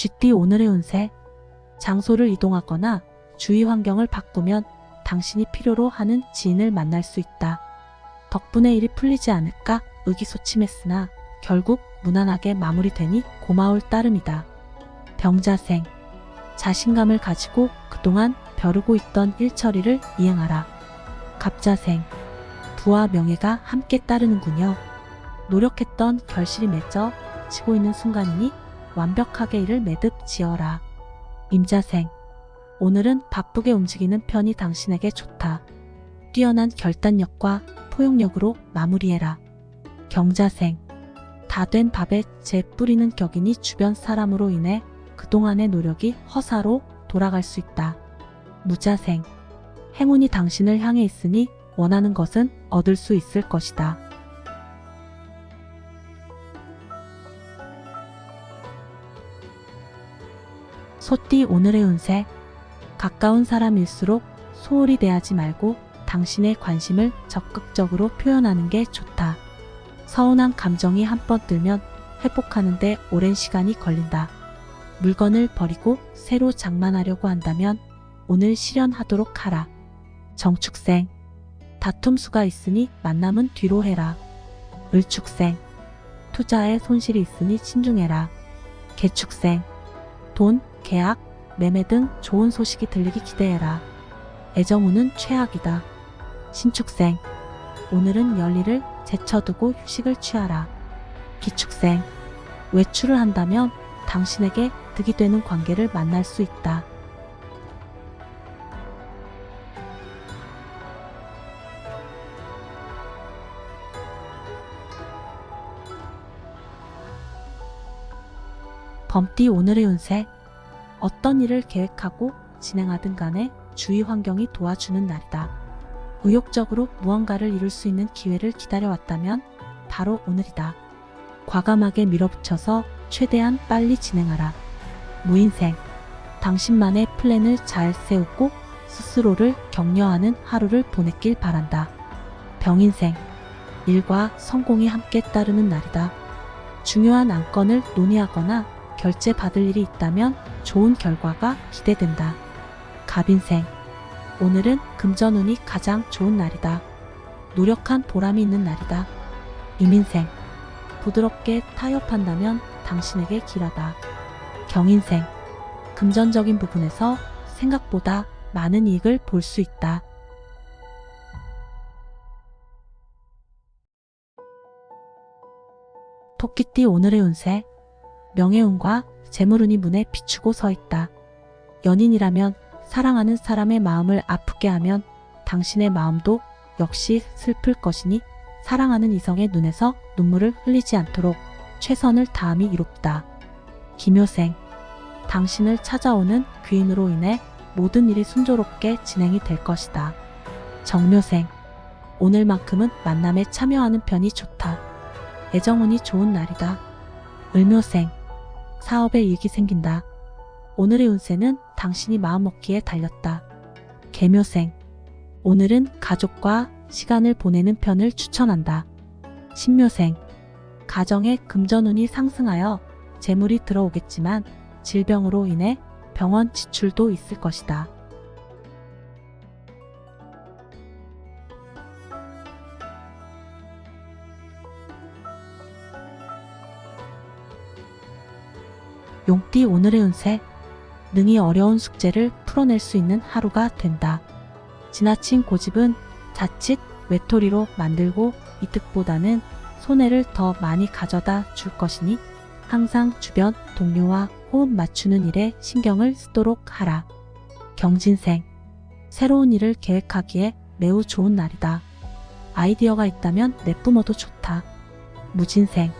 쥐띠 오늘의 운세. 장소를 이동하거나 주위 환경을 바꾸면 당신이 필요로 하는 지인을 만날 수 있다. 덕분에 일이 풀리지 않을까 의기소침했으나 결국 무난하게 마무리되니 고마울 따름이다. 병자생. 자신감을 가지고 그동안 벼르고 있던 일처리를 이행하라. 갑자생. 부와 명예가 함께 따르는군요. 노력했던 결실이 맺어 지고 있는 순간이니 완벽하게 일을 매듭 지어라. 임자생. 오늘은 바쁘게 움직이는 편이 당신에게 좋다. 뛰어난 결단력과 포용력으로 마무리해라. 경자생. 다 된 밥에 재 뿌리는 격이니 주변 사람으로 인해 그동안의 노력이 허사로 돌아갈 수 있다. 무자생. 행운이 당신을 향해 있으니 원하는 것은 얻을 수 있을 것이다. 소띠 오늘의 운세. 가까운 사람일수록 소홀히 대하지 말고 당신의 관심을 적극적으로 표현하는 게 좋다. 서운한 감정이 한번 들면 회복하는데 오랜 시간이 걸린다. 물건을 버리고 새로 장만하려고 한다면 오늘 실현하도록 하라. 정축생. 다툼수가 있으니 만남은 뒤로 해라. 을축생. 투자에 손실이 있으니 신중해라. 개축생. 돈, 계약, 매매 등 좋은 소식이 들리기 기대해라. 애정운은 최악이다. 신축생. 오늘은 열일을 제쳐두고 휴식을 취하라. 기축생. 외출을 한다면 당신에게 득이 되는 관계를 만날 수 있다. 범띠 오늘의 운세. 어떤 일을 계획하고 진행하든 간에 주위 환경이 도와주는 날이다. 의욕적으로 무언가를 이룰 수 있는 기회를 기다려왔다면 바로 오늘이다. 과감하게 밀어붙여서 최대한 빨리 진행하라. 무인생. 당신만의 플랜을 잘 세우고 스스로를 격려하는 하루를 보냈길 바란다. 병인생. 일과 성공이 함께 따르는 날이다. 중요한 안건을 논의하거나 결제 받을 일이 있다면 좋은 결과가 기대된다. 갑인생. 오늘은 금전운이 가장 좋은 날이다. 노력한 보람이 있는 날이다. 임인생. 부드럽게 타협한다면 당신에게 길하다. 경인생. 금전적인 부분에서 생각보다 많은 이익을 볼 수 있다. 토끼띠 오늘의 운세. 명예운과 재물운이 문에 비추고 서 있다. 연인이라면 사랑하는 사람의 마음을 아프게 하면 당신의 마음도 역시 슬플 것이니 사랑하는 이성의 눈에서 눈물을 흘리지 않도록 최선을 다함이 이롭다. 기묘생. 당신을 찾아오는 귀인으로 인해 모든 일이 순조롭게 진행이 될 것이다. 정묘생. 오늘만큼은 만남에 참여하는 편이 좋다. 애정운이 좋은 날이다. 을묘생. 사업에 이익이 생긴다. 오늘의 운세는 당신이 마음먹기에 달렸다. 계묘생. 오늘은 가족과 시간을 보내는 편을 추천한다. 신묘생. 가정의 금전운이 상승하여 재물이 들어오겠지만 질병으로 인해 병원 지출도 있을 것이다. 용띠 오늘의 운세. 능히 어려운 숙제를 풀어낼 수 있는 하루가 된다. 지나친 고집은 자칫 외톨이로 만들고 이득보다는 손해를 더 많이 가져다 줄 것이니 항상 주변 동료와 호흡 맞추는 일에 신경을 쓰도록 하라. 경진생. 새로운 일을 계획하기에 매우 좋은 날이다. 아이디어가 있다면 내뿜어도 좋다. 무진생.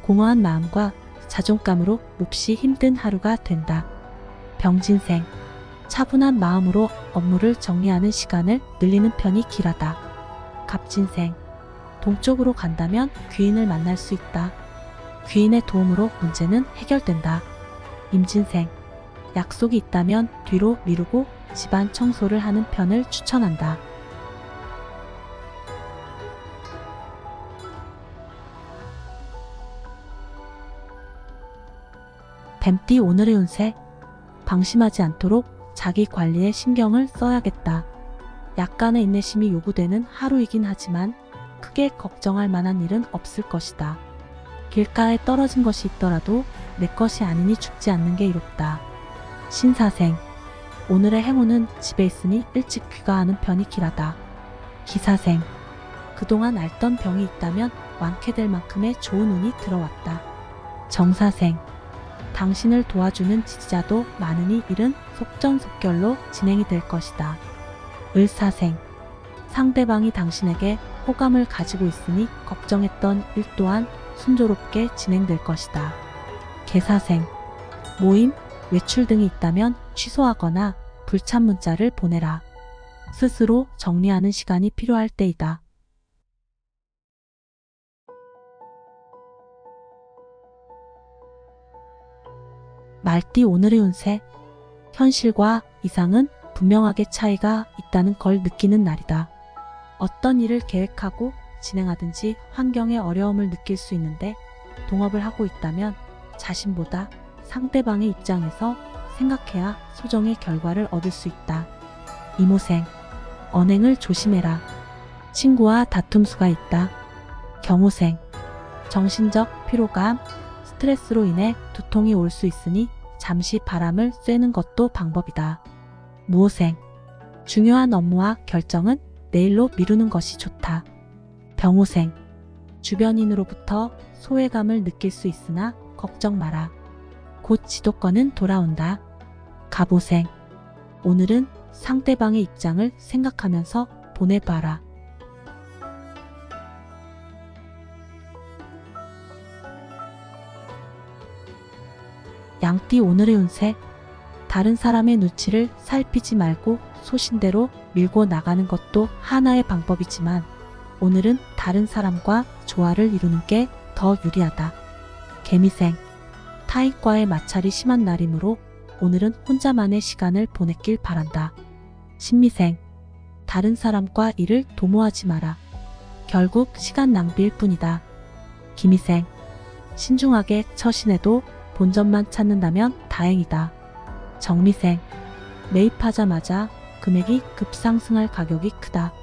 공허한 마음과 자존감으로 몹시 힘든 하루가 된다. 병진생. 차분한 마음으로 업무를 정리하는 시간을 늘리는 편이 길하다. 갑진생. 동쪽으로 간다면 귀인을 만날 수 있다. 귀인의 도움으로 문제는 해결된다. 임진생. 약속이 있다면 뒤로 미루고 집안 청소를 하는 편을 추천한다. 뱀띠 오늘의 운세. 방심하지 않도록 자기 관리에 신경을 써야겠다. 약간의 인내심이 요구되는 하루이긴 하지만 크게 걱정할 만한 일은 없을 것이다. 길가에 떨어진 것이 있더라도 내 것이 아니니 죽지 않는 게 이롭다. 신사생. 오늘의 행운은 집에 있으니 일찍 귀가하는 편이 길하다. 기사생. 그동안 앓던 병이 있다면 완쾌될 만큼의 좋은 운이 들어왔다. 정사생. 당신을 도와주는 지지자도 많으니 일은 속전속결로 진행이 될 것이다. 을사생. 상대방이 당신에게 호감을 가지고 있으니 걱정했던 일 또한 순조롭게 진행될 것이다. 계사생. 모임, 외출 등이 있다면 취소하거나 불참 문자를 보내라. 스스로 정리하는 시간이 필요할 때이다. 말띠 오늘의 운세. 현실과 이상은 분명하게 차이가 있다는 걸 느끼는 날이다. 어떤 일을 계획하고 진행하든지 환경에 어려움을 느낄 수 있는데 동업을 하고 있다면 자신보다 상대방의 입장에서 생각해야 소정의 결과를 얻을 수 있다. 이모생. 언행을 조심해라. 친구와 다툼수가 있다. 경호생. 정신적 피로감, 스트레스로 인해 두통이 올 수 있으니 잠시 바람을 쐬는 것도 방법이다. 무호생. 중요한 업무와 결정은 내일로 미루는 것이 좋다. 병호생. 주변인으로부터 소외감을 느낄 수 있으나 걱정 마라. 곧 지도권은 돌아온다. 갑오생. 오늘은 상대방의 입장을 생각하면서 보내봐라. 양띠 오늘의 운세. 다른 사람의 눈치를 살피지 말고 소신대로 밀고 나가는 것도 하나의 방법이지만 오늘은 다른 사람과 조화를 이루는 게 더 유리하다. 개미생. 타인과의 마찰이 심한 날이므로 오늘은 혼자만의 시간을 보냈길 바란다. 신미생. 다른 사람과 일을 도모하지 마라. 결국 시간 낭비일 뿐이다. 기미생. 신중하게 처신해도 본전만 찾는다면 다행이다. 정미생. 매입하자마자 금액이 급상승할 가격이 크다.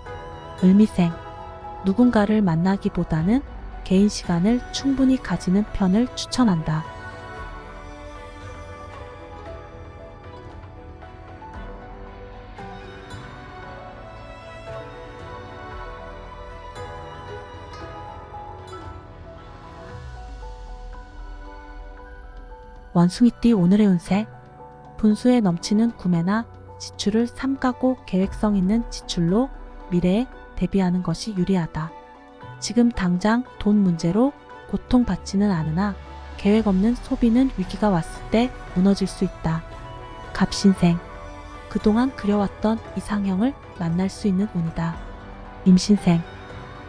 을미생. 누군가를 만나기보다는 개인 시간을 충분히 가지는 편을 추천한다. 원숭이띠 오늘의 운세. 분수에 넘치는 구매나 지출을 삼가고 계획성 있는 지출로 미래에 대비하는 것이 유리하다. 지금 당장 돈 문제로 고통받지는 않으나 계획 없는 소비는 위기가 왔을 때 무너질 수 있다. 갑신생. 그동안 그려왔던 이상형을 만날 수 있는 운이다. 임신생.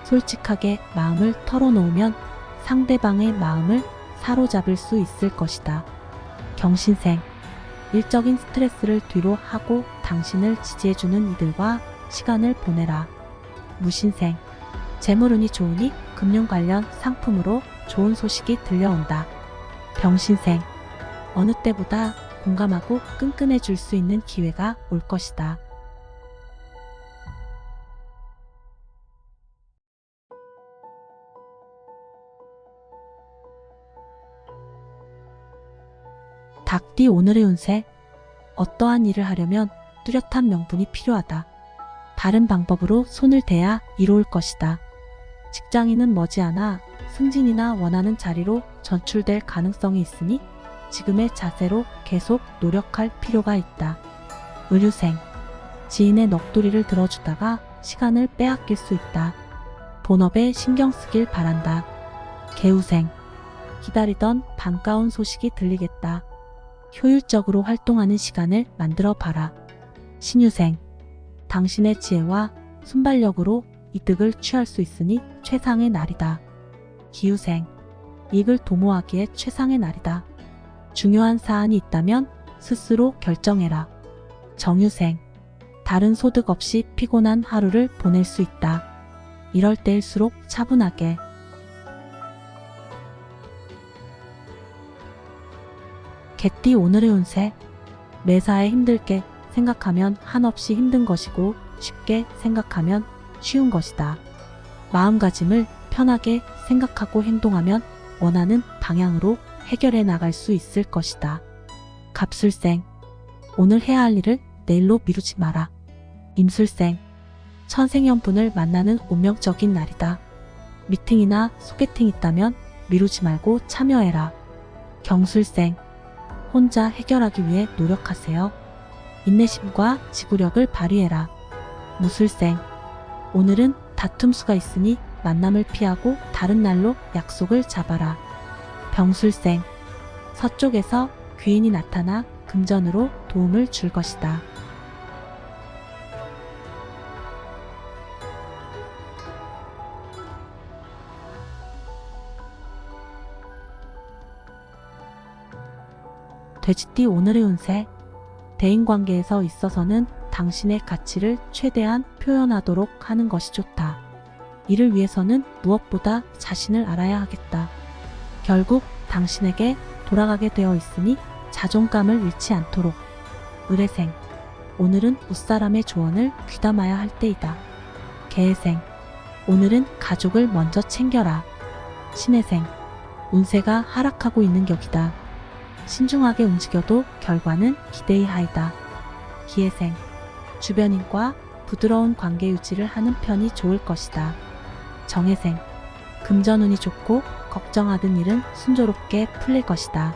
솔직하게 마음을 털어놓으면 상대방의 마음을 사로잡을 수 있을 것이다. 경신생. 일적인 스트레스를 뒤로 하고 당신을 지지해주는 이들과 시간을 보내라. 무신생. 재물운이 좋으니 금융 관련 상품으로 좋은 소식이 들려온다. 병신생. 어느 때보다 공감하고 끈끈해 줄 수 있는 기회가 올 것이다. 닭띠 오늘의 운세. 어떠한 일을 하려면 뚜렷한 명분이 필요하다. 다른 방법으로 손을 대야 이로울 것이다. 직장인은 머지않아 승진이나 원하는 자리로 전출될 가능성이 있으니 지금의 자세로 계속 노력할 필요가 있다. 의류생. 지인의 넋두리를 들어주다가 시간을 빼앗길 수 있다. 본업에 신경 쓰길 바란다. 개우생. 기다리던 반가운 소식이 들리겠다. 효율적으로 활동하는 시간을 만들어 봐라. 신유생. 당신의 지혜와 순발력으로 이득을 취할 수 있으니 최상의 날이다. 기후생. 이익을 도모하기에 최상의 날이다. 중요한 사안이 있다면 스스로 결정해라. 정유생. 다른 소득 없이 피곤한 하루를 보낼 수 있다. 이럴 때일수록 차분하게. 개띠 오늘의 운세. 매사에 힘들게 생각하면 한없이 힘든 것이고 쉽게 생각하면 쉬운 것이다. 마음가짐을 편하게 생각하고 행동하면 원하는 방향으로 해결해 나갈 수 있을 것이다. 갑술생. 오늘 해야 할 일을 내일로 미루지 마라. 임술생. 천생연분을 만나는 운명적인 날이다. 미팅이나 소개팅 있다면 미루지 말고 참여해라. 경술생. 혼자 해결하기 위해 노력하세요. 인내심과 지구력을 발휘해라. 무술생. 오늘은 다툼수가 있으니 만남을 피하고 다른 날로 약속을 잡아라. 병술생. 서쪽에서 귀인이 나타나 금전으로 도움을 줄 것이다. 돼지띠 오늘의 운세. 대인관계에서 있어서는 당신의 가치를 최대한 표현하도록 하는 것이 좋다. 이를 위해서는 무엇보다 자신을 알아야 하겠다. 결국 당신에게 돌아가게 되어 있으니 자존감을 잃지 않도록. 을해생. 오늘은 웃사람의 조언을 귀담아야 할 때이다. 개해생. 오늘은 가족을 먼저 챙겨라. 신해생. 운세가 하락하고 있는 격이다. 신중하게 움직여도 결과는 기대이하이다. 기해생. 주변인과 부드러운 관계 유지를 하는 편이 좋을 것이다. 정해생. 금전운이 좋고 걱정하던 일은 순조롭게 풀릴 것이다.